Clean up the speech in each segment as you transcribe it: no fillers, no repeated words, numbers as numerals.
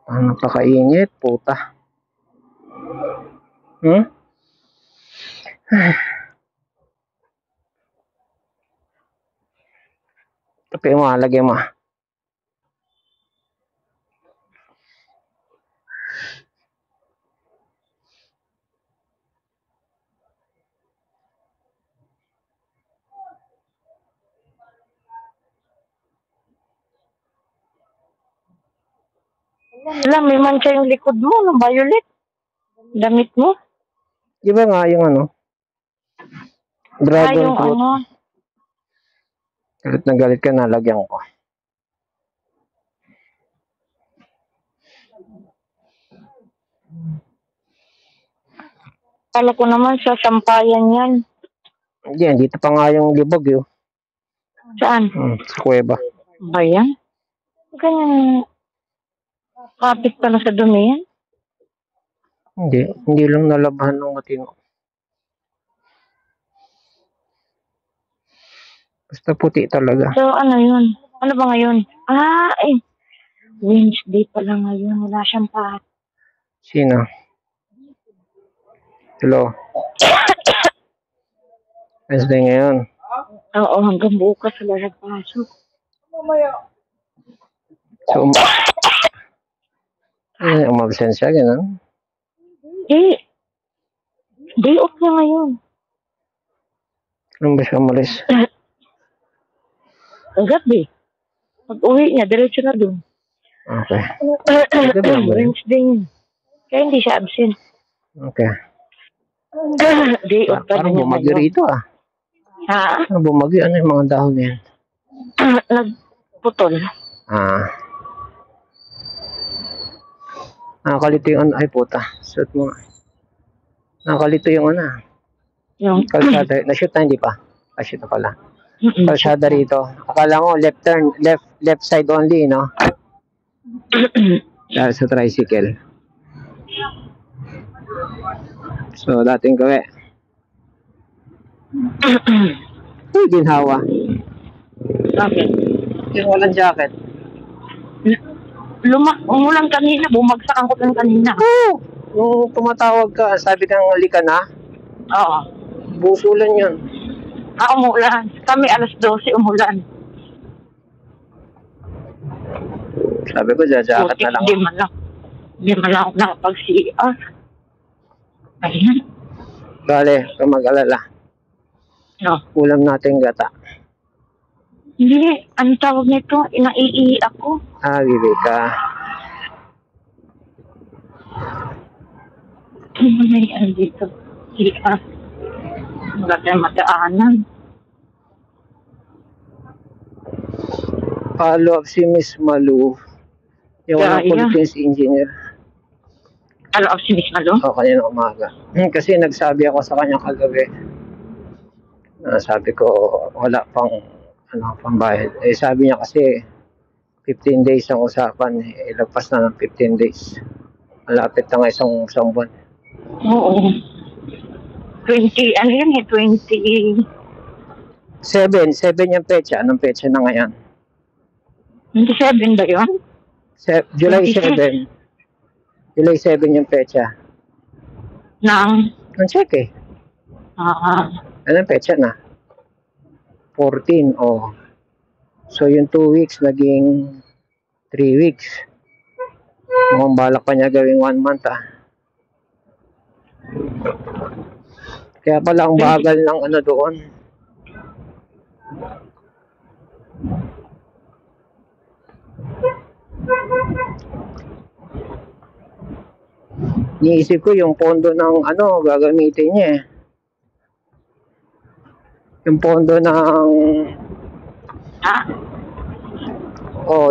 Napakainit, puta. Tapi mo, lagay mo. Wala, may mancha yung likod mo, ng violet. Damit mo. Di ba nga yung ano? Dragon yung fruit. Ano? Galit na galit ka na, lagyan ko. Kala ko naman sa sampayan yan. Hindi, dito pa nga yung libog yun. Saan? Sa kuweba. Ba yan? Ganyan. Kapit pala sa dumi yan? Hindi lang nalabahan ng matino. Basta puti talaga. So, ano yun? Ano ba ngayon? Wednesday pala ngayon. Wala siyang pahat. Sino? Hello? Wednesday ngayon. Oo, hanggang bukas wala siyang pasok. So, umabsensya, gano'n? Day off niya ngayon. Anong ba siya umalis? Ang gabi. Pag-uwi niya, diretso na dun. Okay. Wednesday. Kaya hindi siya absent. Okay. Day off pa parang niya bumagyo rito ah. Ha? Parang bumagyo. Ano yung mga dahon yan? Nagputol. Nakakalito yung ano. Ay puta. Shoot mo. Nakakalito yung ano. Yung kalsada. Na-shoot na hindi pa. Na-shoot na pala. Kalsada rito. Akala mo left turn. Left side only, no? Dahil sa tricycle. So, dating gawi. Uy, ginhawa. Bakit? Yung walang jacket. Umulan kanina, bumagsak ang kutan kanina. Oo. Nung tumatawag ka, sabi kang halika na. Oo. Busulan yun. Umulan. Kami alas 12 umulan. Sabi ko, jacket na lang. Hindi man lang ako nakapag-CR. Ayan. Bale, kung mag-alala. No. Ulam natin gata. Hindi, ano tawag nito? Naiihi ako. Bibig ka. Ano dito? CR. Wala tayong mataanan. Follow up si Miss Malu. Yung Philippines engineer. Follow up si Miss Malu? Oo, kanina umaga. Kasi nagsabi ako sa kanya kagabi. Sabi ko, wala pang bayad. Sabi niya kasi 15 days ang usapan. Ilagpas na ng 15 days. Malapit na nga isang buwan. Oo. 20, ano yun eh? 20... 7 yung pecha. Anong pecha na ngayon? 27 ba yun? July 7. July 7 yung pecha. Nang check eh. Anong pecha na? 14, oh. So, yung 2 weeks, naging 3 weeks. Mukhang balak pa niya gawing 1 month, Kaya pala ang bagal ng ano doon. Niisip ko yung pondo ng gagamitin niya eh. Yung pondo ng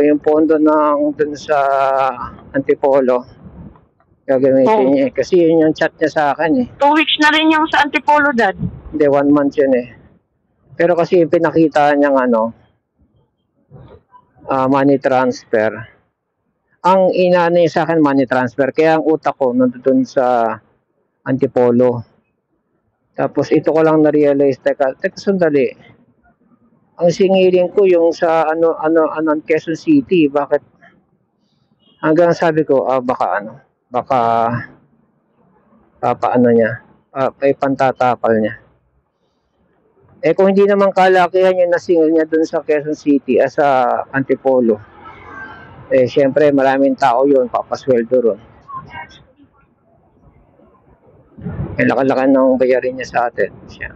yung pondo ng dun sa Antipolo gagamitin niya eh. Kasi yun yung chat niya sa akin eh. 2 weeks na rin yung sa Antipolo, Dad. Hindi, 1 month yun eh. Pero kasi pinakita niyang money transfer. Ang inaano niya sa akin money transfer. Kaya ang utak ko nandun sa Antipolo. Tapos ito ko lang na-realize, teka sandali. Ang singiling ko yung sa Quezon City, bakit Hanggang sabi ko, baka papaano niya, ay pantatapal niya. Eh kung hindi naman kalakihan yung nasingil niya dun sa Quezon City sa Antipolo, eh syempre maraming tao yun, papasweldo ron. Eh laki-laki ng bayarin niya sa atin. Siya.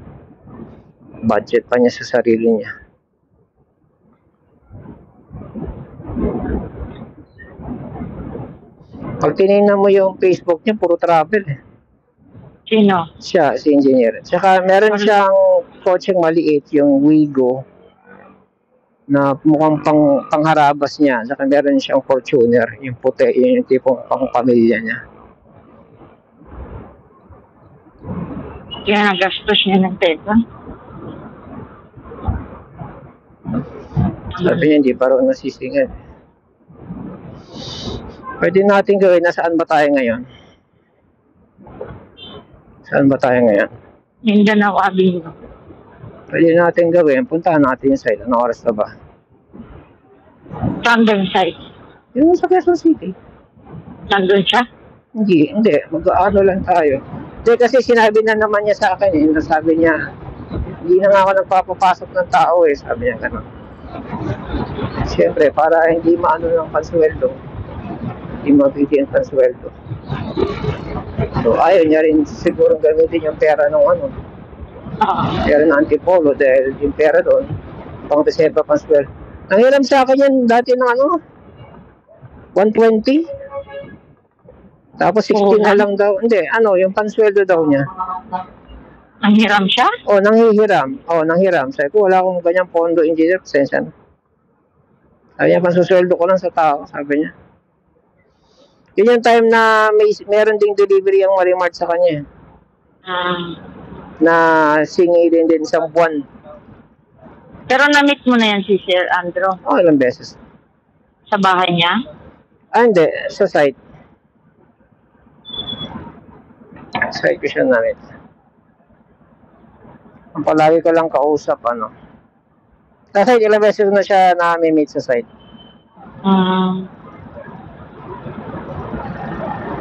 Budget pa niya sa sarili niya. Pag tinignan mo yung Facebook niya, puro travel eh. Sino? Siya, si engineer. Tsaka meron siyang kotseng maliit, yung Wigo, na mukhang pangharabas niya. Tsaka meron siyang Fortuner, yung puti, yun yung tipong pang pamilya niya. Kaya nagastos niya ng pera. Sabi niya, hindi pa raw nasisingil. Pwede natin gawin, nasaan ba tayo ngayon? Saan ba tayo ngayon? Mindanao Avenue. Pwede natin gawin, puntahan natin yung site. Anong oras na ba? Random site. Yung sa Quezon City. Nandun siya? Hindi. Mag-ano lang tayo. Hindi, kasi sinabi na naman niya sa akin eh. Sabi niya, hindi na nga ako nagpapapasok ng tao eh. Sabi niya gano'n. Siyempre, para hindi maano ng pansweldo. Hindi mabigyan ng pansweldo. So, ayaw niya rin siguro gamitin yung pera ng pera ng Antipolo dahil yung pera doon, pang reserva pansweldo. Nanghiram sa akin yan dati ng 120. Tapos 16 na lang daw. Hindi, yung pansweldo daw niya. Nanghiram siya? Nanghiram. Sabi ko, wala akong ganyang pondo, engineer, pasensya na. Sabi niya, pansusweldo ko lang sa tao, sabi niya. Yun yung time na meron ding delivery ang Marimart sa kanya. Na singilin din isang buwan. Pero na-meet mo na yan si Sir Andrew? Ilang beses. Sa bahay niya? Hindi. Sa site. Site ko siya na-meet. Ang palagi ko lang kausap, Sa site, ilang beses na siya na-meet sa site.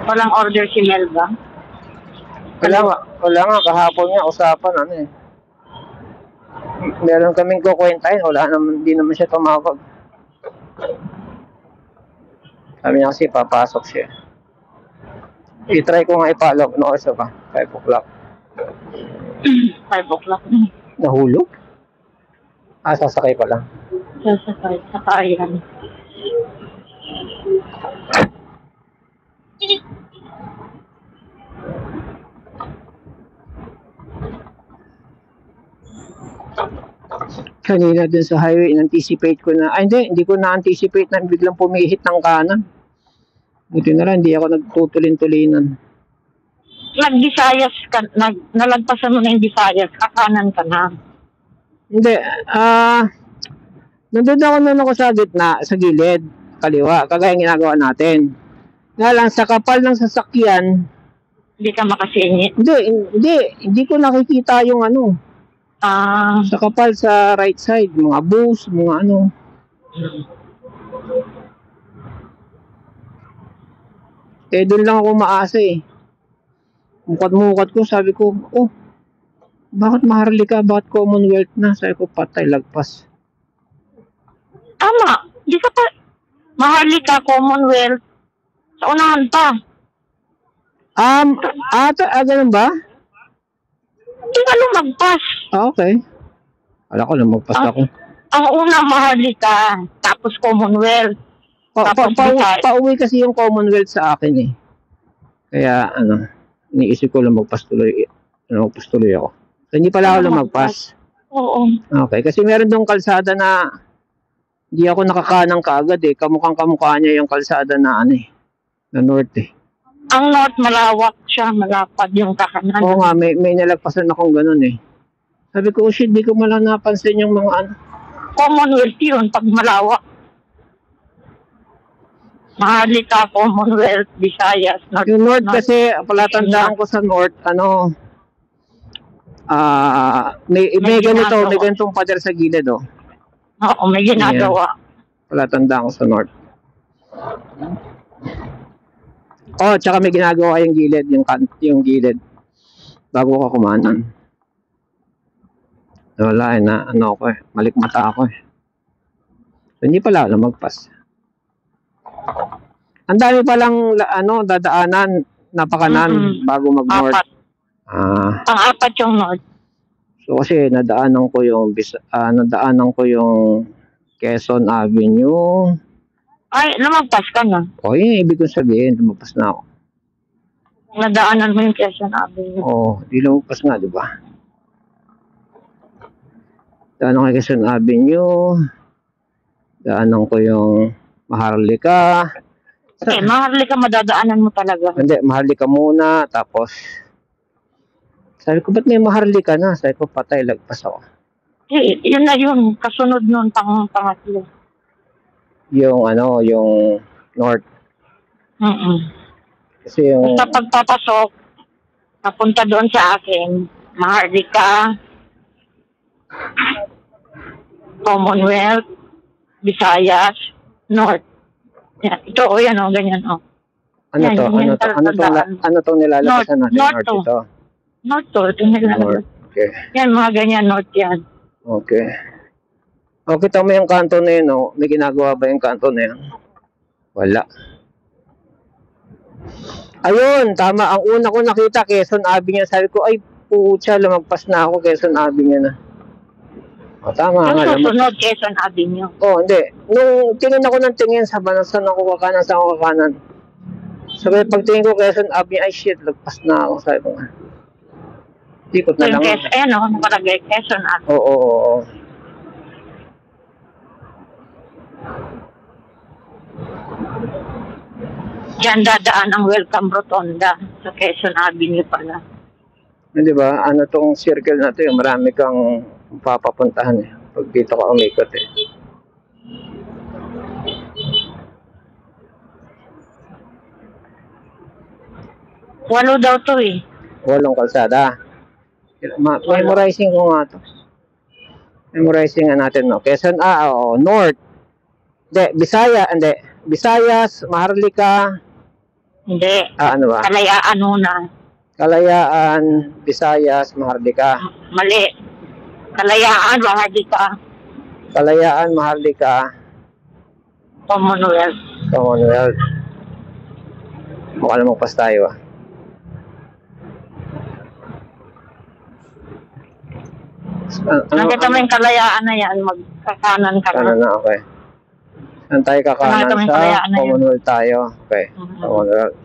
Walang order si Melba? Wala nga, kahapon nga, usapan, Meron kaming kukwentahin, hindi naman siya tumawag. Sabi niya kasi, papasok siya. I-try ko nga i-follow, ano oras ba? 5 o'clock. 5 o'clock. Nahulog? Sasakay pa lang. Sasakay, sakayan. Kanina dun sa highway, in-anticipate ko na, hindi ko na-anticipate na biglang pumihit ng kanan. Buti na lang, hindi ako nagtutulin-tulinan. Nag-Visayas ka, nalagpasan mo na yung Visayas, kakanan ka na. Hindi, nandun ako sa gitna, sa gilid, kaliwa, kagaya ginagawa natin. Nga lang, sa kapal ng sasakyan, hindi ka makasingit. Hindi ko nakikita yung sa kapal sa right side, mga bus, mga doon lang ako maasa eh. Mukat ko, sabi ko, bakit Maharlika, bakit Commonwealth na? Sabi ko, patay, lagpas. Tama, di ka pa, Maharlika, Commonwealth, sa unahan pa. Ganun ba? Hindi ka lumagpas. Okay. Alam ko, lumagpas ako. Ang una, Maharlika, tapos Commonwealth. Pauwi kasi yung Commonwealth sa akin eh. Kaya, iniisip ko lumagpas tuloy ako. So, hindi pala ako lumagpas. Oo. Okay, kasi meron dong kalsada na hindi ako nakakanang kaagad eh. Kamukha niya yung kalsada na na north eh. Ang north, malawak siya, malapad yung kakanan. Oo nga, may nalagpasan akong ganun eh. Sabi ko, shit, di ko malang napansin yung mga Commonwealth yun, pag malawak. Maharlika, Commonwealth, Visayas, North. Yung north kasi, palatandaan ko sa north, may ganitong pader sa gilid oh. Oo, may ginagawa. Palatandaan ko sa north. Oh, tsaka may ginagawa yung gilid, yung gilid. Bago ka kumanan. Wala na, ano ako malikmata ako So, hindi pala lumagpas. Ang dami palang, dadaanan, napakanan, bago mag-north. Apat. Ang apat yung north. So, kasi nadaanan ko yung Quezon Avenue. Ay, lumagpas ka na. O, yun, ibig kong sabihin, lumagpas na ako. Nadaanan mo yung Quezon Avenue. Oo, di lumagpas nga, di ba? Daanan ko yung Quezon Avenue. Daanan ko yung Maharlika. Okay, Maharlika madadaanan mo talaga. Hindi, Maharlika muna, tapos sabi ko, ba't may Maharlika na? Sabi ko, patay, lagpas ako. Yun na yun, kasunod nun, pangatlo. Yung north. Kasi yung... Basta pagpapasok, napunta doon sa akin, Maharlika, Commonwealth, Visayas, North. Yan. Ito, yan ganyan, Ano yan, to? Ano to nilalabasan natin? North to. North to, ito nilalabas. Okay. Yan, mga ganyan, North yan. Okay. O, kita mo yung kanto na yun, May ginagawa ba yung kanto na yun? Wala. Ayun, tama. Ang una ko nakita, Quezon Avenue. Sabi ko, ay, putya, lumagpas na ako Quezon Avenue na. O, tama nga. Yung susunod, Quezon Avenue. Hindi. Nung tingin ako ng tingin sa saan ako kakanan. So, pagtingin ko Quezon Avenue, ay shit, lagpas na ako. Sabi ko nga. Ikot na lang. Nakalagay, Quezon Avenue. Oo. Diyan dadaan ang Welcome Rotonda sa Quezon Avenue pala. Di ba? Ano tong circle na to, marami kang papapuntahan pag dito ka umikot Walo daw to 8 kalsada. Memorizing ko nga to. Memorizing nga natin, Quezon, North. Visayas, Maharlika. Hindi. Ano ba? Kalayaan muna. Kalayaan, Visayas, Maharlika. Mali. Kalayaan, Maharlika. Kalayaan, Maharlika. Commonwealth. Mukha namang pas tayo Nakita mo yung kalayaan na yan, magkakanan ka na. Na, okay. Saan tayo kakanan? Sa Commonwealth tayo. Okay, Commonwealth.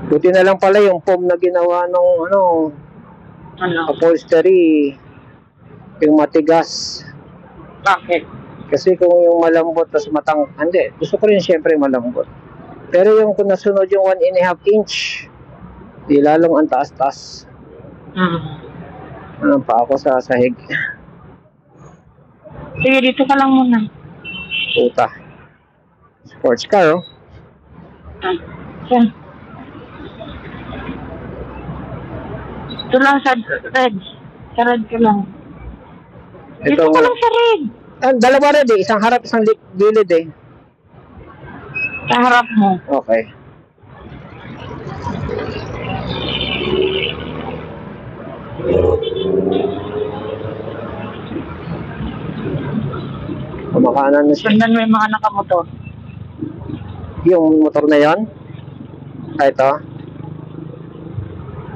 Buti na lang pala yung foam na ginawa ng upholstery, yung matigas. Bakit? Kasi kung yung malambot tas hindi, gusto ko rin siyempre malambot. Pero yung kung nasunod yung 1.5 inch, di lalong ang taas-taas. Ano pa ako sa sahig. Sige, dito ka lang muna. Puta. Sports car, Yan. Ito lang sa red. Sa red ka lang. Dito ka lang sa red. Dalawa red Isang harap, isang gilid Sa harap mo. Okay. Kumakanan na siya. Sundan mo yung mga nakamotor. Yung motor na yon? Ito?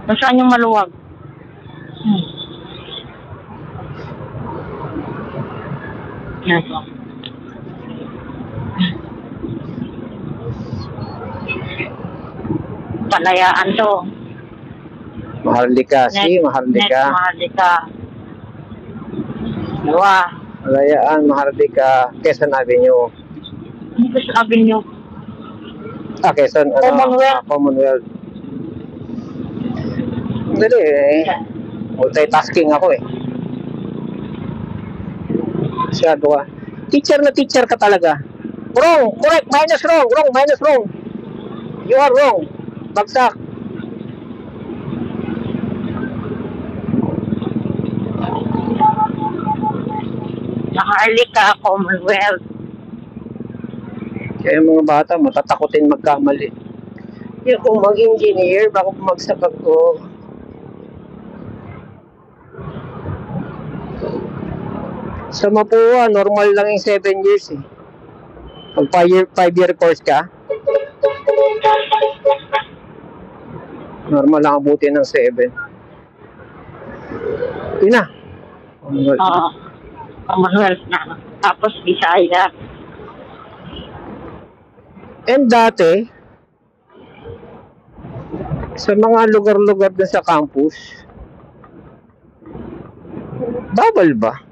Kung saan yung maluwag? Yan. Kalayaan to. Maharlika. Maharlika. Maharlika. Dua. Kalayaan, Maharlika, Quezon Avenue. Quezon Avenue. Quezon, Commonwealth. Dali multitasking ako Masyado ka. Teacher ka talaga. Wrong, correct, minus wrong. You are wrong. Bagsak. Maharlika, Commonwealth. Kaya mga bata, matatakotin magkamali. Yung kung mag-engineer, baka bumagsak ako. Sa Mapua, normal lang yung 7 years eh. Pag 5-year course ka, normal lang abutin ng 7. Yun na. Oo. Commonwealth na. Tapos Bisaya. And dati, sa mga lugar-lugar dun sa campus, bawal ba?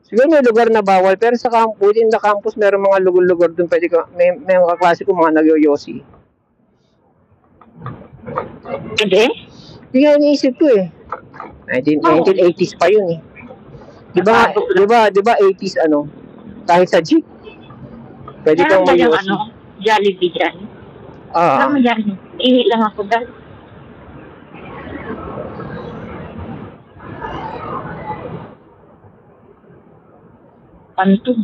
Siguro may lugar na bawal, pero sa campus, within the campus, meron mga lugar-lugar dun, pwede ka, may mga kaklase ko, mga nagyoyosi. Hindi? Hindi nga iniisip ko eh. 1980s pa yun eh. Di ba 80s ano? Kahit sa jeep. Pwede kang Meron ba yung magyosi. Jollibee dyan? Alam mo dyan, ihi lang ako dahil. Pantong.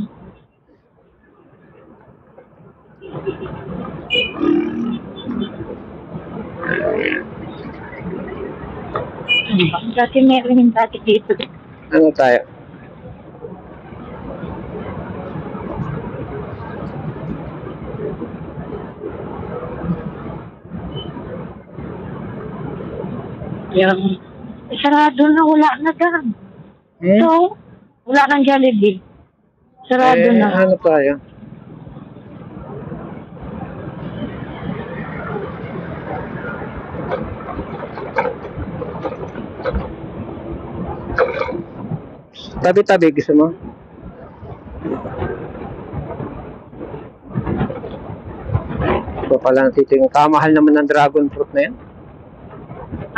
Ano ba? Dati meron yung dati dito. Ano tayo? Yung sarado na, wala na dyan. Hmm? So, wala nang Jollibee. Sarado na. Ano tayo? Tabi-tabi, gusto mo? Ito pala dito yung kamahal naman ng dragon fruit na yan.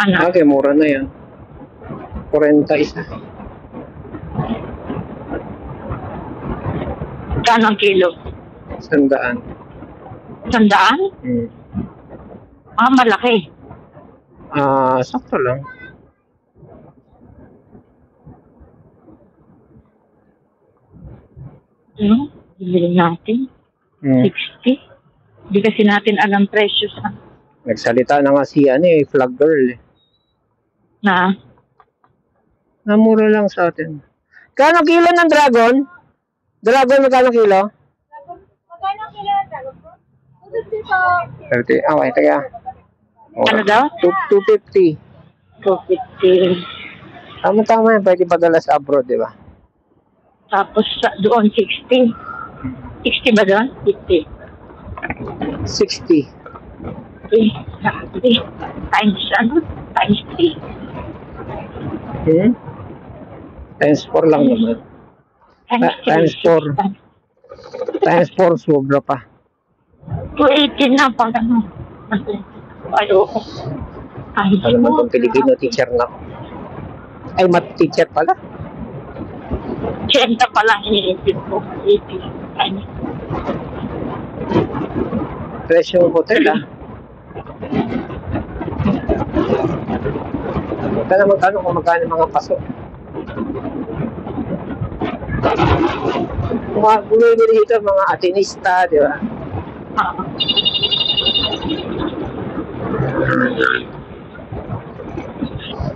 Ano? Okay, mura na yan. 40 isa. Kano ang kilo? 100. 100? Hmm. Malaki. Sakto lang. Ano? Bibili natin. 60. Hindi kasi natin alam presyo sa Nagsalita na nga si flag girl. na Namura lang sa atin. Kano kilo ng dragon? Dragon, magkano kilo? Magkano kilo ng dragon fruit? 250 po. 30. Okay, taga. ano daw? 250. 250. Tama-tama yan. Pwede padala sa abroad, di ba? Tapos doon 60. 60 ba doon? 50. 60. Times ano? Times 3. Hmm? Times 4 lang naman. Times 4. Times 4, sobra pa. 280 na pag ano. Ayoko. Ay, Ano naman itong Filipino teacher na ako? Ay, math teacher pala. 80 pa lang iniisip ko. 80. Ay, Presyo ng hotel, Huwag na magkano kung magkano mga paso. Mga bumibili dito, mga atinista, di ba?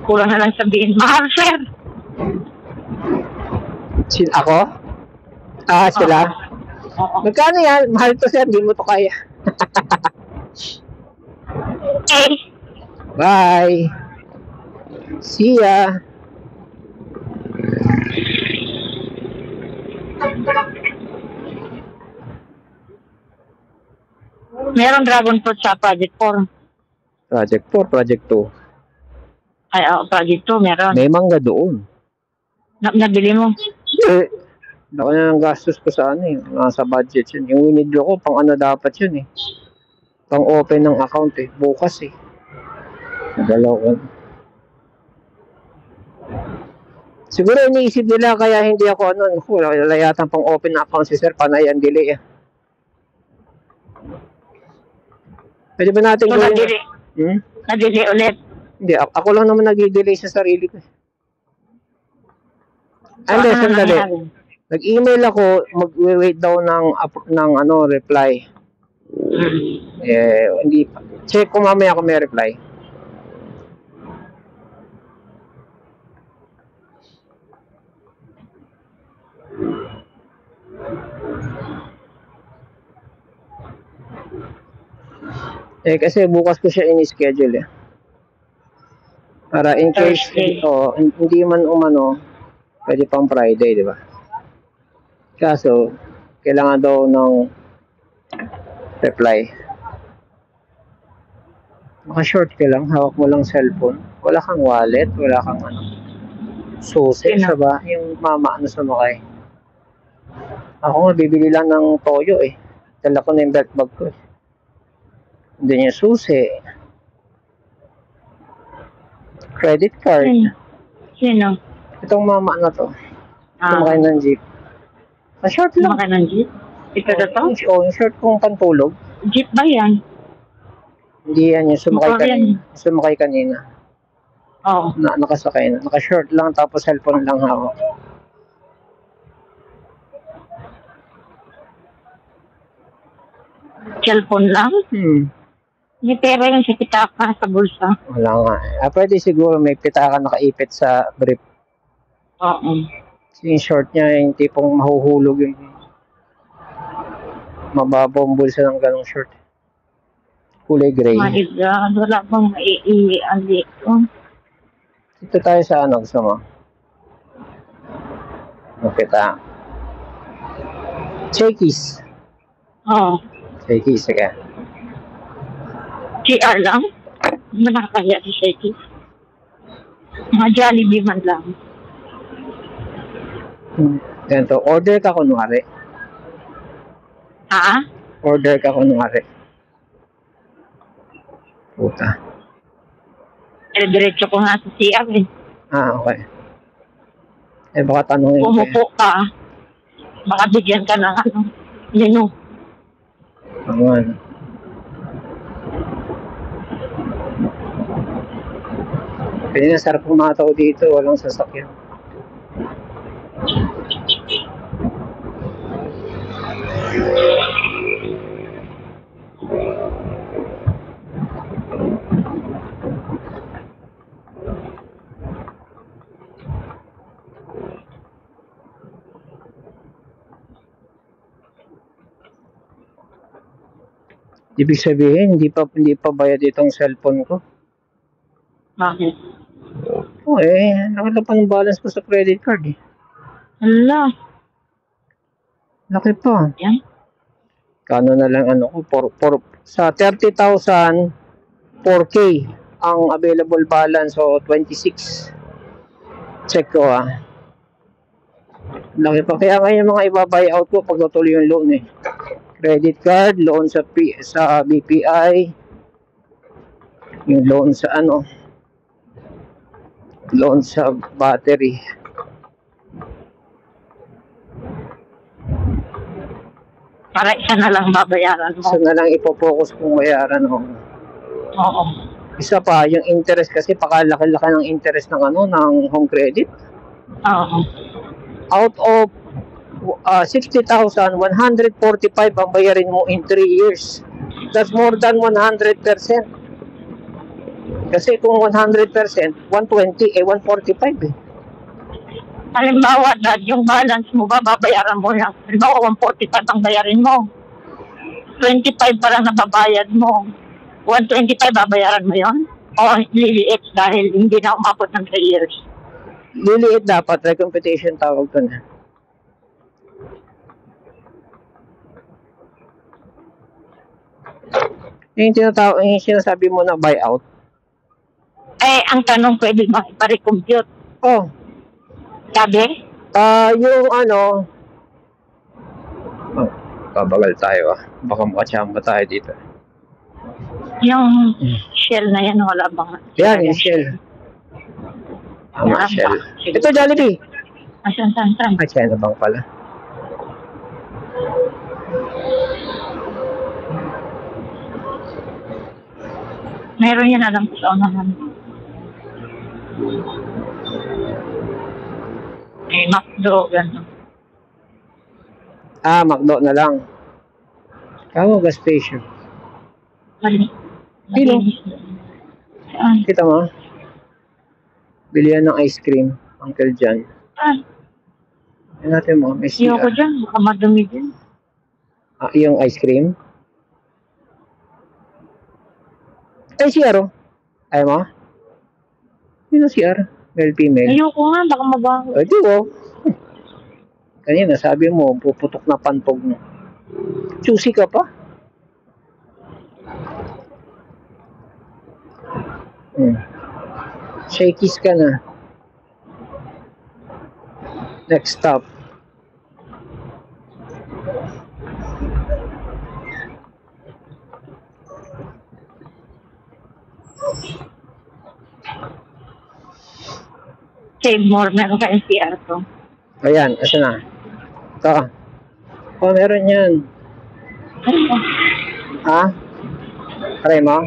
Kulang na lang sabihin, mahal sir. Ako? Sila? Oo. Magkano yan? Mahal to sir, di mo to kaya. Okay. Bye! See ya! Meron dragon fruit sa Project 4. Project 4, Project 2. Ay, Project 2 meron. May mangga doon. Nabili mo? Laki na ng gastos ko sa nasa budget yun. Yung winidro ko, pang ano dapat yun Pang open ng account bukas Dalawa. Siguro iniisip nila kaya hindi ako wala yatang pang open na account si sir, panayan delay Pwede ba natin So, nabili. Nabili ulit. Hindi, ako lang naman nag-delay sa sarili ko. Sandali. Nag-email ako, mag-wait daw ng ano, reply. Hindi pa. Check ko mamaya kung may reply. Kasi bukas ko siya in-schedule eh. Para in case, hindi man umano, pwede pang Friday, di ba? Kaso, kailangan daw ng reply. Maka-short ka lang, hawak mo lang cellphone. Wala kang wallet, wala kang ano. Susi, sa ba? Yung mama, ano sumakay. Ako nga, bibili lang ng toyo eh. Dala ko na yung belt bag ko eh. Hindi niya susi. Credit card. Sino? Itong mama na to. Sumakay ng jeep. Short lang. Sumakay ng jeep? Ito na to? Yung short kong pantulog. Jeep ba yan? Hindi yan yung sumakay kanina. Oo. Nakasakay na. Naka-short lang tapos cellphone lang hawak. Cellphone lang? May pera yung sa pitaka sa bulsa. Wala nga. Pwede siguro may pitaka nakaipit sa brief. Oo. Yung short niya, yung tipong mahuhulog yung mababaw ang bulsa ng ganong short. Kulay gray. My God, wala bang maiian dito. Dito tayo sa ano, gusto mo? Makita. Shakey's. Oo. Shakey's, sige. CR lang? Hindi mo nakakaya si Shaky. Mga Jollibee man lang. Ganito, order ka kunwari. Ha? Order ka kunwari. Puta. Diretso ko nga sa CR eh. Okay. Baka tanongin ko. Pumupo ka. Baka bigyan ka ng ano, menu. Aman. Pwede na sarap kumataw dito, walang sasakyan. Ibig sabihin, hindi pa bayad itong cellphone ko. Bakit? Nakita pa ng balance ko sa credit card eh. Hala. Laki pa. Yan? Kano na lang ano ko, sa 30,000, 4K ang available balance, so 26. Check ko Laki pa. Kaya ngayon mga iba-buy out ko pag natuloy yung loan eh. Credit card, loan sa BPI, yung loan sa loan sa battery. Para isa na lang babayaran mo. Isa na lang ipopokus kung bayaran ko. Oo. Isa pa, yung interest kasi pakalaki-laki ng interest ng ng home credit. Oo. Out of 60,000, 145 ang bayarin mo in 3 years. That's more than 100%. Kasi kung 100%, 120, 145 eh. Halimbawa, yung balance mo ba, babayaran mo lang. Halimbawa, 145 ang bayarin mo. 25 pa lang nababayad mo. 125 babayaran mo yon? O liliit dahil hindi na umabot ng 3 years? Liliit dapat, recomputation tawag ko na. Yung sinasabi mo na buyout. Ang tanong pwede mo ipa-recompute. Sabi? Yung babagal tayo Baka makachamba tayo dito. Yung shell na yan, wala bang? Yan, yung shell. Shell. Ito, Jollibee. Saan? China Bank pala. Meron yan alam ko sa unahan. May McDo, gano'n. McDo na lang. Kamo gas station. Mali. Sino? Saan? Kita mo? Bilihan ng ice cream, Uncle John. Saan? Yan natin mo, may Ayoko CR. dyan. Baka madumi din. Yung ice cream? Ay, CR oh. Ayaw mo? Yun ang CR. Male, female. Ayoko nga. Baka mabaho. Ay, di oh. Kanina, sabi mo, puputok na pantog mo. Choosy ka pa? Shakies ka na. Next stop. Save more. Meron kayong CR to. Ayan, asa na? Ito. Oh, meron yan. Ha? Try mo?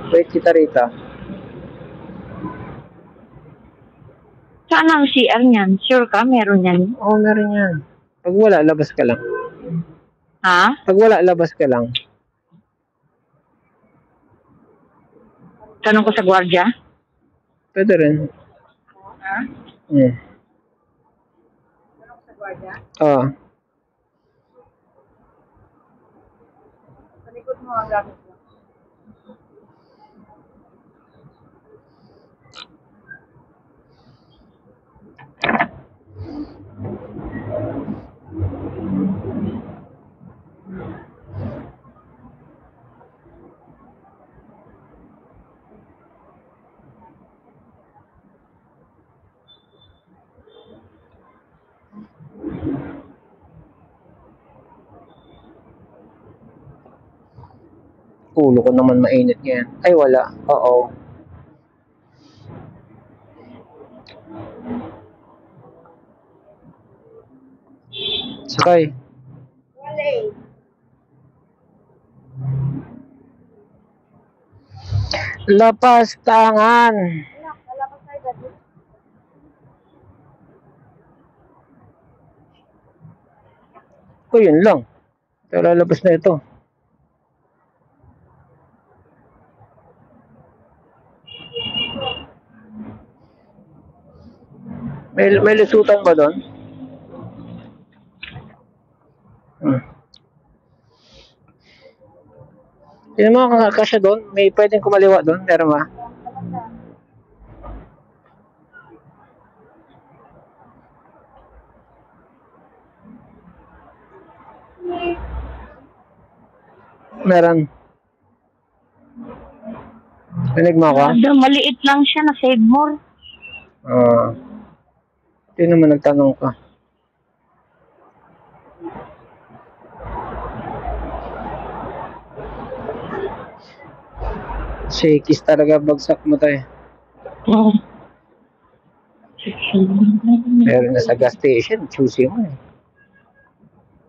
Wait kita rito. Saan ang CR niyan? Sure ka? Meron yan? Oo, meron yan. Pag wala, labas ka lang. Ha? Pag wala, labas ka lang. Tanong ko sa gwardiya? Pwede rin. Ha? Tanong sa gwardiya. Oo. Sa likod mo ang gamit mo. Ulo ko naman mainit ngayon. Ay, wala. Oo. Sakay. Wala eh. Lapas tangan. Wala pa tayo dati. O, yun lang. Pero lalabas na ito. May lusutan ba doon? Yun mga kasya doon. May pwedeng kumaliwa doon. Meron ba? Meron. Rinig mo ako? Maliit lang siya na save more. Hindi naman nagtanong ka. Shakies talaga bagsak mo tayo. Oo. Meron na sa gas station. Choosy mo eh.